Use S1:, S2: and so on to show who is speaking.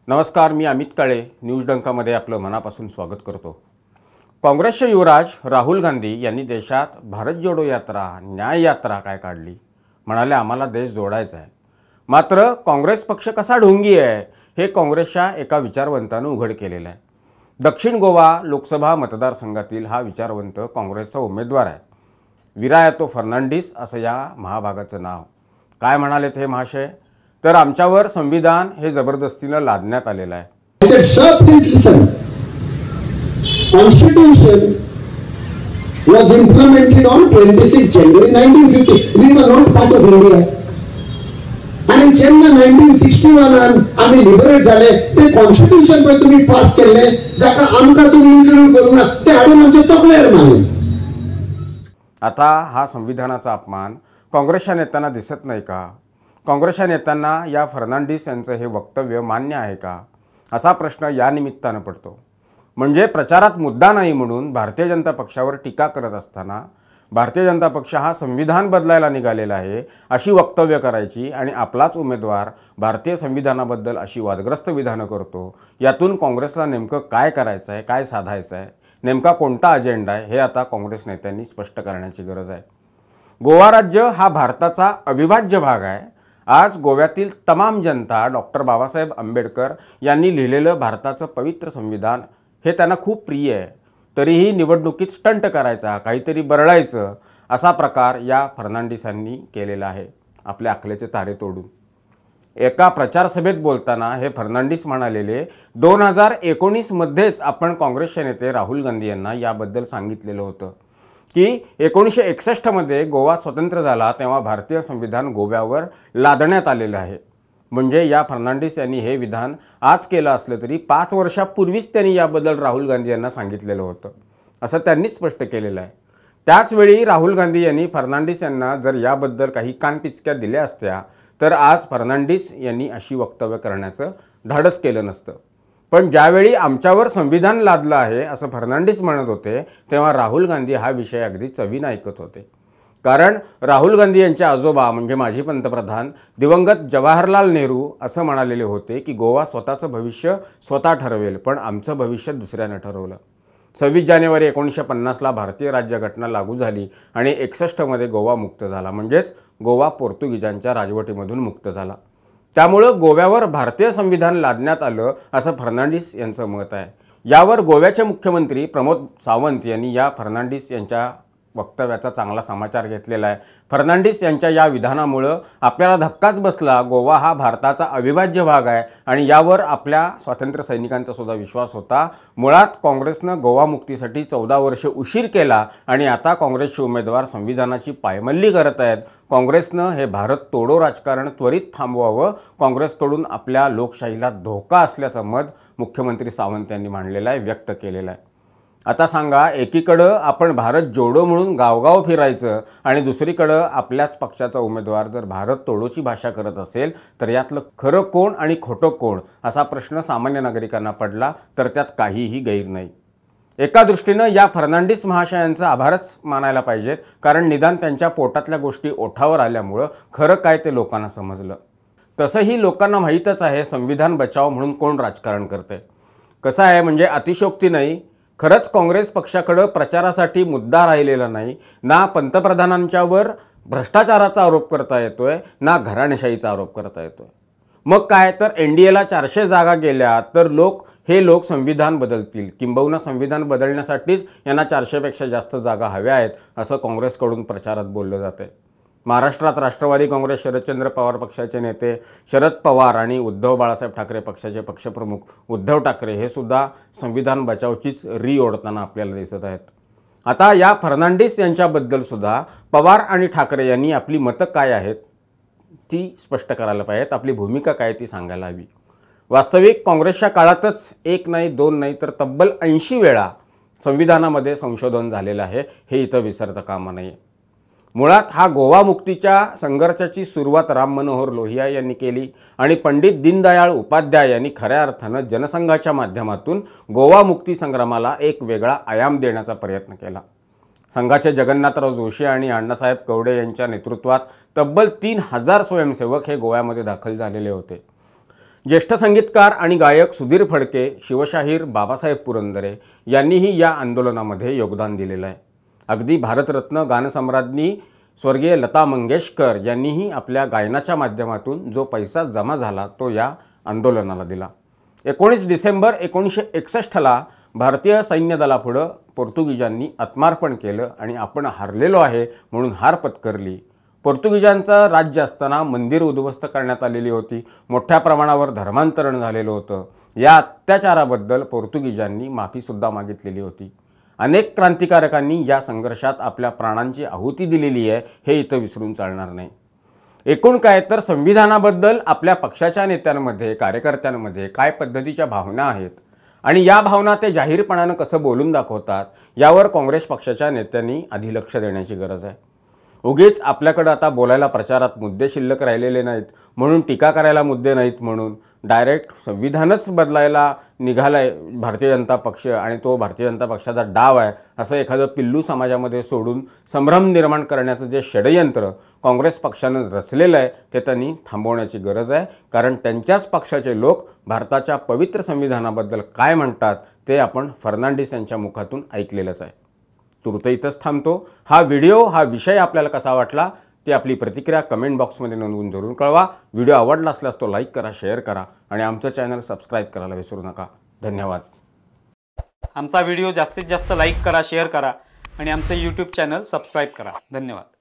S1: नमस्कार, मी अमित काळे न्यूज डंकामध्ये आपलं मनापासून स्वागत करतो। काँग्रेसचे युवराज राहुल गांधी यांनी देशात भारत जोडो यात्रा, न्याय यात्रा काय काढली। म्हणाले आम्हाला देश जोडायचा आहे। मात्र काँग्रेस पक्ष कसा ढोंगी आहे हे काँग्रेसच्या एका विचारवंताने उघड केलेलं आहे। दक्षिण गोवा लोकसभा मतदारसंघातील हा विचारवंत काँग्रेसचा उमेदवार आहे। विरायतो फर्नांडिस असं या महाभागाचं नाव। काय म्हणाले ते महाशय, तर आमच्यावर संविधान हे जबरदस्तीने लादण्यात आलेलं आहे।
S2: Constitution was implemented on 26 January 1950. We were not part of India. आणि जेव्हा 1961 आम्ही लिबरेट झाले ते कॉन्स्टिट्यूशन पण तुम्ही पास केले, ज्याका आमका तुम्ही इंटरव्ह्यू करू ना ते आडून आमचे तकलेर मारले।
S1: आता हा संविधानाचा अपमान काँग्रेसच्या नेत्यांना दिसत नाही का? काँग्रेसच्या नेत्यांना या फर्नांडिस यांचं हे वक्तव्य मान्य आहे का असा प्रश्न या निमित्ताने पडतो। म्हणजे प्रचारात मुद्दा नाही म्हणून भारतीय जनता पक्षावर टीका करत असताना भारतीय जनता पक्ष हा संविधान बदलायला निघालेला आहे अशी वक्तव्य करायची आणि आपलाच उमेदवार भारतीय संविधानाबद्दल अशी वादग्रस्त विधानं करतो। यातून काँग्रेसला नेमकं काय करायचं आहे, काय साधायचं आहे, नेमका कोणता अजेंडा आहे हे आता काँग्रेस नेत्यांनी स्पष्ट करण्याची गरज आहे। गोवा राज्य हा भारताचा अविभाज्य भाग आहे। आज गोव्यातील तमाम जनता डॉक्टर बाबासाहेब आंबेडकर यांनी लिहिलेलं भारताचं पवित्र संविधान हे त्यांना खूप प्रिय आहे। तरीही निवडणुकीत स्टंट करायचा, काहीतरी बरळायचं असा प्रकार या फर्नांडिसांनी केलेला आहे, आपल्या अकलेचे तारे तोडून। एका प्रचार सभेत बोलताना हे फर्नांडिस म्हणालेले 2019 मध्येच आपण काँग्रेसचे नेते राहुल गांधी यांना याबद्दल सांगितलेलं होतं की 1961 मध्ये गोवा स्वतंत्र झाला तेव्हा भारतीय संविधान गोव्यावर लादण्यात आलेलं आहे। म्हणजे या फर्नांडिस यांनी हे विधान आज केलं असलं तरी 5 वर्षापूर्वीच त्यांनी याबद्दल राहुल गांधी यांना सांगितलेलं होतं असं त्यांनी स्पष्ट केलेलं आहे। त्याच वेळी राहुल गांधी यांनी फर्नांडिस यांना जर याबद्दल काही कानपिचक्या दिल्या असत्या तर आज फर्नांडिस यांनी अशी वक्तव्य करण्याचं धाडस केलं नसतं। पण ज्यावेळी आमच्यावर संविधान लादलं आहे असं फर्नांडिस म्हणत होते तेव्हा राहुल गांधी हा विषय अगदी चवीने ऐकत होते। कारण राहुल गांधी यांचे आजोबा म्हणजे माजी पंतप्रधान दिवंगत जवाहरलाल नेहरू असं म्हणालेले होते की गोवा स्वतःचं भविष्य स्वतः ठरवेल, पण आमचं भविष्य दुसऱ्याने ठरवलं। 26 जानेवारी 1950ला भारतीय राज्यघटना लागू झाली आणि 61 मध्ये गोवा मुक्त झाला, म्हणजेच गोवा पोर्तुगीजांच्या राजवटीमधून मुक्त झाला। त्यामुळे गोव्यावर भारतीय संविधान लादण्यात आलं असं फर्नांडिस यांचं मत आहे। यावर गोव्याचे मुख्यमंत्री प्रमोद सावंत यांनी या फर्नांडिस यांच्या वक्तव्याचा चांगला समाचार घेतलेला आहे। फर्नांडिस यांच्या या विधानामुळे आपल्याला धक्काच बसला। गोवा हा भारताचा अविभाज्य भाग आहे आणि यावर आपल्या स्वातंत्र्य सैनिकांचा सुद्धा विश्वास होता। मुळात काँग्रेसनं गोवा मुक्तीसाठी 14 वर्ष उशीर केला आणि आता काँग्रेसचे उमेदवार संविधानाची पायमल्ली करत आहेत। काँग्रेसनं हे भारत तोडो राजकारण त्वरित थांबवावं। काँग्रेसकडून आपल्या लोकशाहीला धोका असल्याचं मत मुख्यमंत्री सावंत यांनी मांडलेलं आहे, व्यक्त केलेलं आहे। आता सांगा, एकीकडे आपण भारत जोडो म्हणून गावगाव फिरायचं आणि दुसरीकडे आपल्याच पक्षाचा उमेदवार जर भारत तोडोची भाषा करत असेल तर यातलं खरं कोण आणि खोटं कोण असा प्रश्न सामान्य नागरिकांना पडला तर त्यात काहीही गैर नाही। एका दृष्टीने या फर्नांडिस महाशयांचा आभारच मानायला पाहिजेत, कारण निदान त्यांच्या पोटातल्या गोष्टी ओठावर आल्यामुळं खरं काय ते लोकांना समजलं। तसंही लोकांना माहीतच आहे संविधान बचाव म्हणून कोण राजकारण करते। कसं आहे म्हणजे अतिशयोक्ती नाही, खरंच काँग्रेस पक्षाकडे प्रचारासाठी मुद्दा राहिलेला नाही। ना पंतप्रधानांच्यावर भ्रष्टाचाराचा आरोप करता येतोय, ना घराणेशाहीचा आरोप करता येतोय। मग काय तर NDAला 400 जागा गेल्या तर लोक संविधान बदलतील, किंबहुना संविधान बदलण्यासाठीच यांना 400 पेक्षा जास्त जागा हव्या आहेत असं काँग्रेसकडून प्रचारात बोललं जाते। महाराष्ट्रात राष्ट्रवादी काँग्रेस शरदचंद्र पवार पक्षाचे नेते शरद पवार आणि उद्धव बाळासाहेब ठाकरे पक्षाचे पक्षप्रमुख उद्धव ठाकरे हे सुद्धा संविधान बचावचीच री ओढताना आपल्याला दिसत आहेत। आता या फर्नांडिस यांच्याबद्दल सुद्धा पवार आणि ठाकरे यांनी आपली मतं काय आहेत ती स्पष्ट करायला पाहिजेत, आपली भूमिका काय ती सांगायला हवी। वास्तविक काँग्रेसच्या काळातच एक नाही दोन नाही तर तब्बल 80 वेळा संविधानामध्ये संशोधन झालेलं आहे, हे इथं विसरता कामा नये। मुळात हा गोवा मुक्तीच्या संघर्षाची सुरुवात राम मनोहर लोहिया यांनी केली आणि पंडित दीनदयाळ उपाध्याय यांनी खऱ्या अर्थानं जनसंघाच्या माध्यमातून गोवा मुक्ती संग्रामाला एक वेगळा आयाम देण्याचा प्रयत्न केला। संघाचे जगन्नाथराव जोशी आणि अण्णासाहेब कवडे यांच्या नेतृत्वात तब्बल 3000 स्वयंसेवक हे गोव्यामध्ये दाखल झालेले होते। ज्येष्ठ संगीतकार आणि गायक सुधीर फडके, शिवशाहीर बाबासाहेब पुरंदरे यांनीही या आंदोलनामध्ये योगदान दिलेलं आहे. अगदी भारतरत्न गानसम्राज्ञी स्वर्गीय लता मंगेशकर यांनीही आपल्या गायनाच्या माध्यमातून जो पैसा जमा झाला तो या आंदोलनाला दिला. 19 डिसेंबर 1961ला भारतीय सैन्य दलापुढं पोर्तुगीजांनी आत्मार्पण केलं आणि आपण हारलेलो आहे म्हणून हार पत्करली. पोर्तुगीजांचं राज्य असताना मंदिर उद्ध्वस्त करण्यात आलेली होती. मोठ्या प्रमाणावर धर्मांतरण झालेलं होतं. या अत्याचाराबद्दल पोर्तुगीजांनी माफीसुद्धा मागितलेली होती. अनेक क्रांतिकारकांनी या संघर्षात आपल्या प्राणांची आहुती दिलेली आहे, हे इथं विसरून चालणार नाही. एकूण काय तर संविधानाबद्दल आपल्या पक्षाच्या नेत्यांमध्ये, कार्यकर्त्यांमध्ये काय पद्धतीच्या भावना आहेत आणि या भावना ते जाहीरपणानं कसं बोलून दाखवतात यावर काँग्रेस पक्षाच्या नेत्यांनी आधी लक्ष देण्याची गरज आहे. उगीच आपल्याकडं आता बोलायला प्रचारात मुद्दे शिल्लक राहिलेले नाहीत म्हणून, टीका करायला मुद्दे नाहीत म्हणून डायरेक्ट संविधानच बदलायला निघालाय भारतीय जनता पक्ष आणि तो भारतीय जनता पक्षाचा डाव आहे असं एखादं पिल्लू समाजामध्ये सोडून संभ्रम निर्माण करण्याचं जे षडयंत्र काँग्रेस पक्षानं रचलेलं आहे ते त्यांनी थांबवण्याची गरज आहे. कारण त्यांच्याच पक्षाचे लोक भारताच्या पवित्र संविधानाबद्दल काय म्हणतात ते आपण फर्नांडिस यांच्या मुखातून ऐकलेलंच आहे. तुर्त इथंच थांबतो. हा विषय आपल्याला कसा वाटला ती आपली प्रतिक्रिया कमेंट बॉक्समध्ये नोंदवून जरूर कळवा. व्हिडिओ आवडला असल्यास तो लाईक करा, शेअर करा आणि आमचं चॅनल सबस्क्राईब करायला विसरू नका. धन्यवाद.
S3: आमचा व्हिडिओ जास्तीत जास्त लाईक करा, शेअर करा आणि आमचं यूट्यूब चॅनल सबस्क्राईब करा. धन्यवाद.